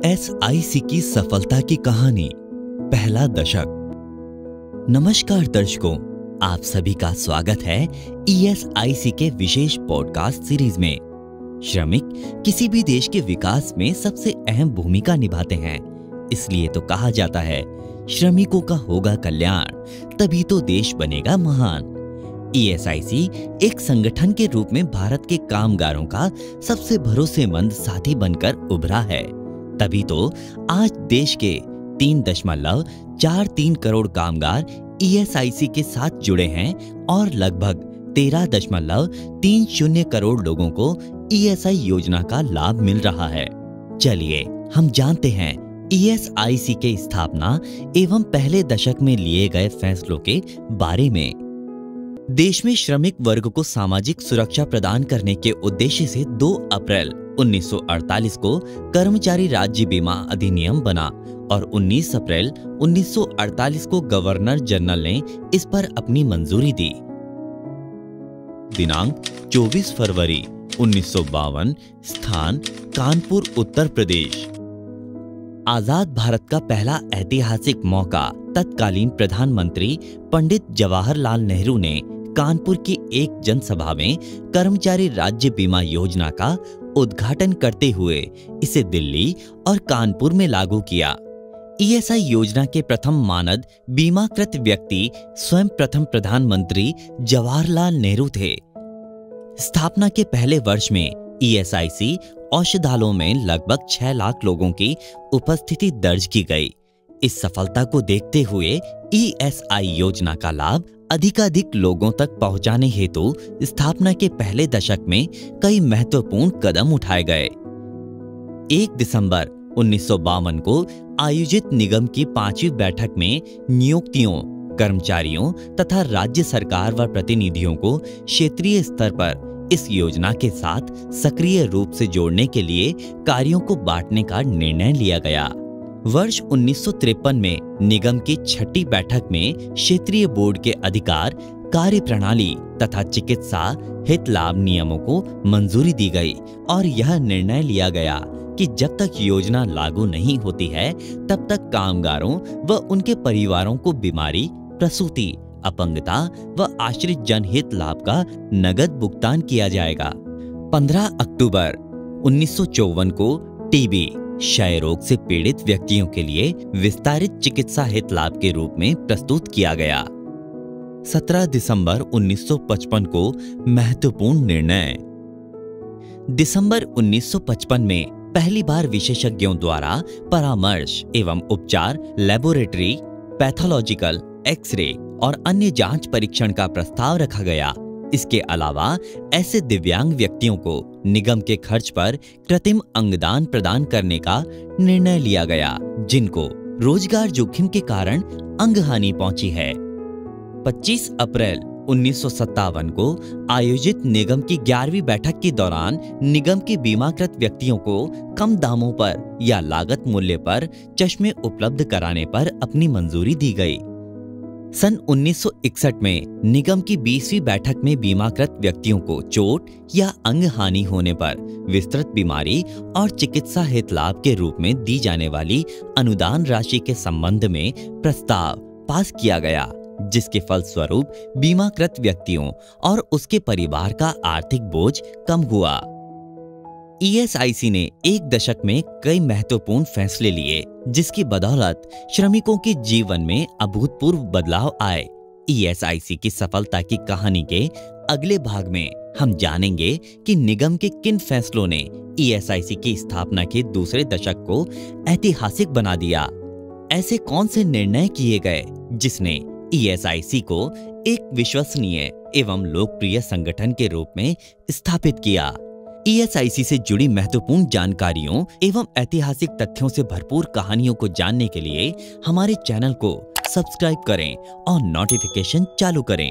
ESIC की सफलता की कहानी, पहला दशक। नमस्कार दर्शकों, आप सभी का स्वागत है ईएसआईसी के विशेष पॉडकास्ट सीरीज में। श्रमिक किसी भी देश के विकास में सबसे अहम भूमिका निभाते हैं, इसलिए तो कहा जाता है श्रमिकों का होगा कल्याण, तभी तो देश बनेगा महान। ईएसआईसी एक संगठन के रूप में भारत के कामगारों का सबसे भरोसेमंद साथी बनकर उभरा है। तभी तो आज देश के 3.43 करोड़ कामगार ईएसआईसी के साथ जुड़े हैं और लगभग 13.30 करोड़ लोगों को ईएसआई योजना का लाभ मिल रहा है। चलिए हम जानते हैं ईएसआईसी के स्थापना एवं पहले दशक में लिए गए फैसलों के बारे में। देश में श्रमिक वर्ग को सामाजिक सुरक्षा प्रदान करने के उद्देश्य से 2 अप्रैल 1948 को कर्मचारी राज्य बीमा अधिनियम बना और 19 अप्रैल 1948 को गवर्नर जनरल ने इस पर अपनी मंजूरी दी। दिनांक 24 फरवरी 1952, स्थान कानपुर, उत्तर प्रदेश। आजाद भारत का पहला ऐतिहासिक मौका तत्कालीन प्रधानमंत्री पंडित जवाहरलाल नेहरू ने कानपुर की एक जनसभा में कर्मचारी राज्य बीमा योजना का उद्घाटन करते हुए इसे दिल्ली और कानपुर में लागू किया। ईएसआई योजना के प्रथम मानद बीमाकृत व्यक्ति स्वयं प्रथम प्रधानमंत्री जवाहरलाल नेहरू थे। स्थापना के पहले वर्ष में ईएसआईसी औषधालयों में लगभग 6 लाख लोगों की उपस्थिति दर्ज की गई। इस सफलता को देखते हुए ईएसआई योजना का लाभ अधिकाधिक लोगों तक पहुंचाने हेतु स्थापना के पहले दशक में कई महत्वपूर्ण कदम उठाए गए। 1 दिसंबर 1952 को आयोजित निगम की 5वीं बैठक में नियुक्तियों, कर्मचारियों तथा राज्य सरकार व प्रतिनिधियों को क्षेत्रीय स्तर पर इस योजना के साथ सक्रिय रूप से जोड़ने के लिए कार्यों को बांटने का निर्णय लिया गया। वर्ष 1953 में निगम की 6ठी बैठक में क्षेत्रीय बोर्ड के अधिकार, कार्यप्रणाली तथा चिकित्सा हित लाभ नियमों को मंजूरी दी गई और यह निर्णय लिया गया कि जब तक योजना लागू नहीं होती है तब तक कामगारों व उनके परिवारों को बीमारी, प्रसूति, अपंगता व आश्रित जनहित लाभ का नगद भुगतान किया जाएगा। 15 अक्टूबर 1954 को टीबी, क्षय रोग से पीड़ित व्यक्तियों के लिए विस्तारित चिकित्सा हित लाभ के रूप में प्रस्तुत किया गया। 17 दिसंबर 1955 को महत्वपूर्ण निर्णय। दिसंबर 1955 में पहली बार विशेषज्ञों द्वारा परामर्श एवं उपचार, लेबोरेटरी, पैथोलॉजिकल, एक्सरे और अन्य जांच परीक्षण का प्रस्ताव रखा गया। इसके अलावा ऐसे दिव्यांग व्यक्तियों को निगम के खर्च पर कृत्रिम अंगदान प्रदान करने का निर्णय लिया गया, जिनको रोजगार जोखिम के कारण अंगहानि पहुंची है। 25 अप्रैल 1957 को आयोजित निगम की 11वीं बैठक के दौरान निगम के बीमाकृत व्यक्तियों को कम दामों पर या लागत मूल्य पर चश्मे उपलब्ध कराने पर अपनी मंजूरी दी गई। सन 1961 में निगम की 20वीं बैठक में बीमाकृत व्यक्तियों को चोट या अंगहानि होने पर विस्तृत बीमारी और चिकित्सा हित लाभ के रूप में दी जाने वाली अनुदान राशि के संबंध में प्रस्ताव पास किया गया, जिसके फलस्वरूप बीमाकृत व्यक्तियों और उसके परिवार का आर्थिक बोझ कम हुआ। ईएसआईसी ने एक दशक में कई महत्वपूर्ण फैसले लिए, जिसकी बदौलत श्रमिकों के जीवन में अभूतपूर्व बदलाव आए। ईएसआईसी की सफलता की कहानी के अगले भाग में हम जानेंगे कि निगम के किन फैसलों ने ईएसआईसी की स्थापना के दूसरे दशक को ऐतिहासिक बना दिया। ऐसे कौन से निर्णय किए गए जिसने ईएसआईसी को एक विश्वसनीय एवं लोकप्रिय संगठन के रूप में स्थापित किया। ईएसआईसी से जुड़ी महत्वपूर्ण जानकारियों एवं ऐतिहासिक तथ्यों से भरपूर कहानियों को जानने के लिए हमारे चैनल को सब्सक्राइब करें और नोटिफिकेशन चालू करें।